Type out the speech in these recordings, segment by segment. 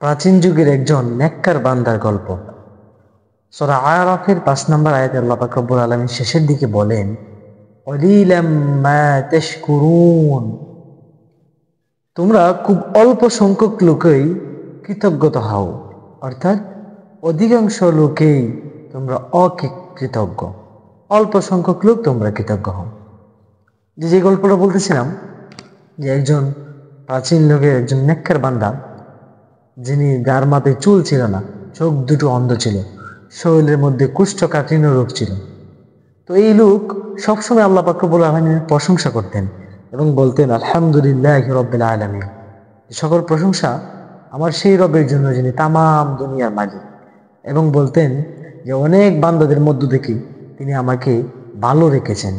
প্রাচীন যুগের একজন নেককার বান্দার গল্প। সূরা আরাফের ৫ নম্বর আয়াতে আল্লাহ পাক রব্বুল আলামিন শেষের দিকে বলেন, ক্বালিলাম মা তাশকুরুন, তোমরা খুব অল্প সংখ্যক লোকই কৃতজ্ঞ হও, অর্থাৎ অধিকাংশ লোকেই তোমরা অকৃতজ্ঞ, অল্প সংখ্যক লোক তোমরা কৃতজ্ঞ হও। যে গল্পটা বলতেছিলাম, যে একজন প্রাচীন লোকের একজন নেককার বান্দা, যিনি গার মাথায় চুল ছিল না, চোখ দুটো অন্ধ ছিল, শরীরের মধ্যে কুষ্ঠকাঠিন্য রোগ ছিল। তো এই লোক সবসময় আল্লাহ পাক রব্বুল আলামিনের প্রশংসা করতেন এবং বলতেন, আলহামদুলিল্লাহি রাব্বিল আলামিন, সকল প্রশংসা আমার সেই রবের জন্য যিনি তামাম দুনিয়ার মালিক। এবং বলতেন যে অনেক বান্দাদের মধ্য থেকে তিনি আমাকে ভালো রেখেছেন।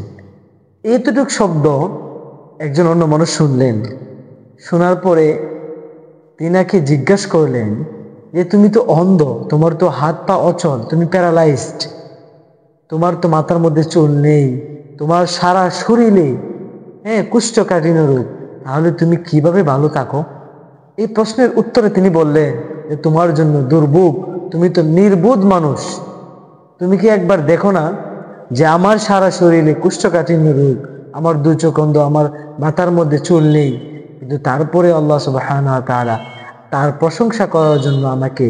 এতটুক শব্দ একজন অন্য মানুষ শুনলেন। শোনার পরে তিনাকে জিজ্ঞাসা করলেন যে তুমি তো অন্ধ, তোমার তো হাত পা অচল, তুমি প্যারালাইজড, তোমার তো মাথার মধ্যে চুল নেই, তোমার সারা শরীরে কুষ্ঠকাঠিন্য রোগ, তাহলে তুমি কিভাবে ভালো থাকো? এই প্রশ্নের উত্তরে তিনি বললেন যে তোমার জন্য দুর্ভোগ, তুমি তো নির্বোধ মানুষ, তুমি কি একবার দেখো না যে আমার সারা শরীরে কুষ্ঠকাঠিন্য রোগ, আমার দু চোখ অন্ধ, আমার মাথার মধ্যে চুল নেই, কিন্তু তারপরে আল্লাহ সুবহানাহু ওয়া তাআলা তার প্রশংসা করার জন্য আমাকে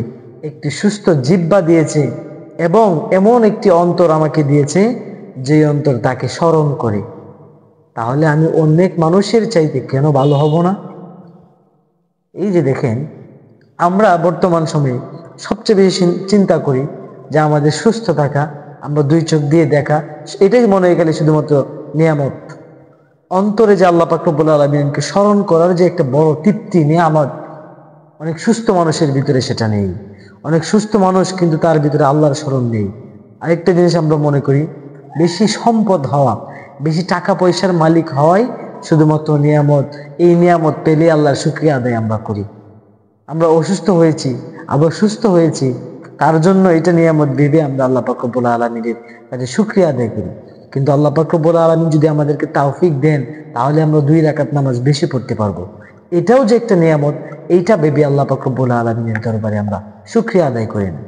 একটি সুস্থ জিহ্বা দিয়েছে এবং এমন একটি অন্তর আমাকে দিয়েছে যে অন্তর তাকে স্মরণ করে। তাহলে আমি অনেক মানুষের চাইতে কেন ভালো হব না? এই যে দেখেন, আমরা বর্তমান সময়ে সবচেয়ে বেশি চিন্তা করি যে আমাদের সুস্থ থাকা, আমরা দুই চোখ দিয়ে দেখা, এটাই মনে হয় গেলে শুধুমাত্র নিয়ামত। অন্তরে যে আল্লাহ পাক রব্বুল আলামিনকে স্মরণ করার যে একটা বড় তৃপ্তি, নিয়ামত, অনেক সুস্থ মানুষের ভিতরে সেটা নেই। অনেক সুস্থ মানুষ কিন্তু তার ভিতরে আল্লাহর স্মরণ নেই। আরেকটা জিনিস আমরা মনে করি, বেশি সম্পদ হওয়া, বেশি টাকা পয়সার মালিক হওয়াই শুধুমাত্র নিয়ামত, এই নিয়ামত পেলে আল্লাহর শুকরিয়া আদায় আমরা করি। আমরা অসুস্থ হয়েছি, আবার সুস্থ হয়েছি, তার জন্য এটা নিয়ামত ভেবে আমরা আল্লাহ পাক রব্বুল আলামিনের কাছে শুকরিয়া আদায় করি। কিন্তু আল্লাহ পাক রব্বুল আলামিন যদি আমাদেরকে তৌফিক দেন, তাহলে আমরা 2 রাকাত নামাজ বেশি পড়তে পারবো। এটাও যে একটা নিয়ামত, এইটা ভেবে আল্লাহ পাক রব্বুল আলামিনের দরবারে আমরা শুকরিয়া আদায় করি না।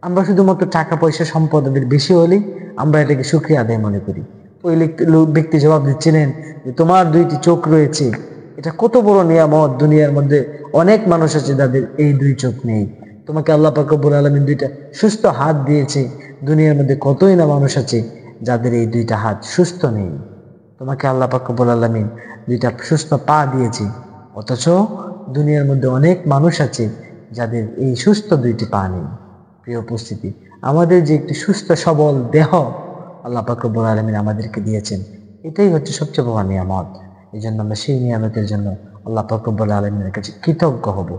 আমরা শুধুমাত্র টাকা পয়সা সম্পদের বেশি হলেই আমরা এটাকে শুকরিয়া আদায় মনে করি। ওই ব্যক্তি জবাব দিচ্ছিলেন যে তোমার 2টি চোখ রয়েছে, এটা কত বড় নিয়ামত। দুনিয়ার মধ্যে অনেক মানুষ আছে যাদের এই 2 চোখ নেই। তোমাকে আল্লাহ পাক রব্বুল আলামিন 2টা সুস্থ হাত দিয়েছে। দুনিয়ার মধ্যে কতই না মানুষ আছে যাদের এই 2টা হাত সুস্থ নেই। তোমাকে আল্লাহ পাক রব্বুল আলামিন 2টা সুস্থ পা দিয়েছে, অথচ দুনিয়ার মধ্যে অনেক মানুষ আছে যাদের এই সুস্থ 2টি পা নেই। প্রিয় উপস্থিতি, আমাদের যে একটি সুস্থ সবল দেহ আল্লাহ পাক রব্বুল আলামিন আমাদেরকে দিয়েছেন, এটাই হচ্ছে সবচেয়ে বড় নিয়ামত। এই জন্য আমরা সেই নিয়ামতের জন্য আল্লাহ পাক রব্বুল আলামিনের কাছে কৃতজ্ঞ হব।